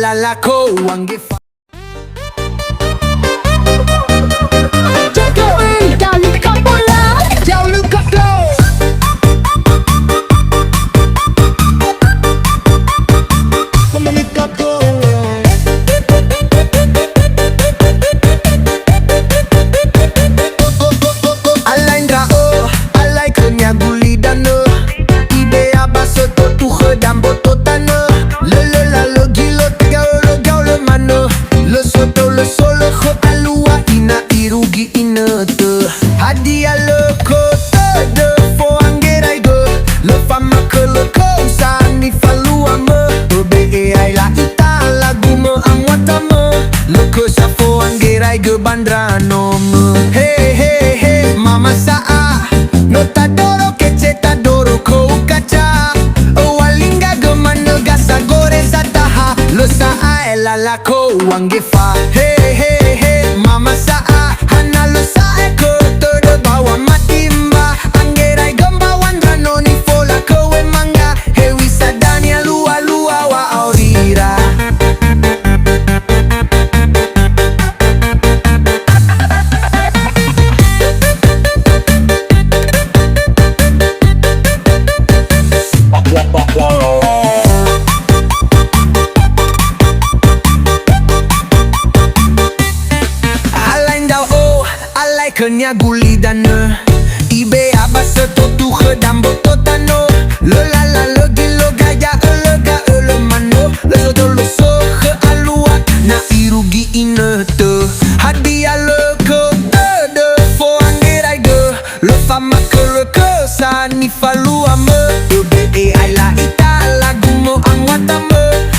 lala khöu wange fa. Alai ndra'o, alai khönia gulidanö, abasö, khöda, mboto, tanö, lala, gilo, tegaölö-gaölö, manö, soteu, solökhö, alua, irugi, inötö, Hadia, lökhöu, tödö, famakhölö, khöu, nifaluamö, Öbe'e, Lagu, lökhöu, Hey, mama sa'a no tadoro kece tadoro khöu kaca walinga gemana gasa gore sataha lo sa'a lala khöu wange fa. Hey, mama sa'a hana lo sa'a khöu tödö bawa matimba anggerai gembawan drano ni fola khöu manga hewi sadania lua-lua wa aurira. Alai ndra'o, alai khönia gulidanö, abasö, khöda, mboto, tanö, lala, gilo, tegaölö-gaölö, manö, solökhö, alua, irugi, inötö, Hadia, lökhöu, tödö, famakhölö, nifaluamö, Öbe'e, Lagu,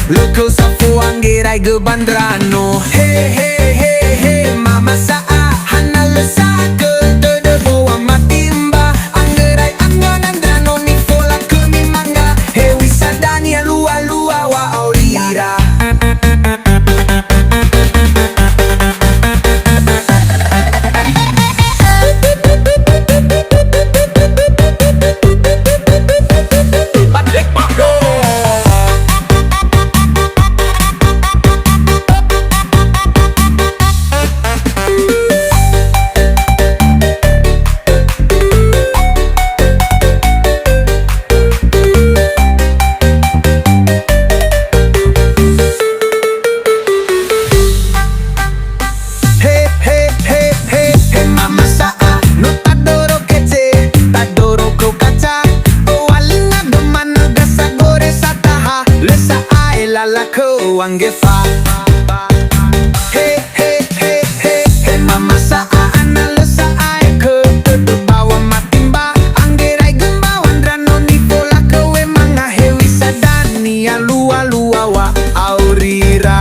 lökhöu, anggerai gebandrano. Hey, mama sa'a hana lo sa'a khöu tödö bawa matimba anggerai andrano ni fola khöu mi manga hewi sadania lua-lua wa aurira. Hey, mama sa'a no tadoro kece tadoro khöu kaca walinga gemana gasa gore sataha le sa'a lala khöu wange fa. Hey, mama sa'a ana le sa'a khöu tödö bawa matimba anggerai gembawan drano ni fola khöu manga hewi sadania lua-lua wa aurira.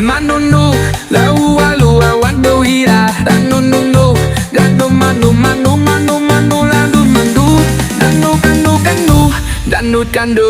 Manö lua-lua wando hira no manu ladu mandu danut kandu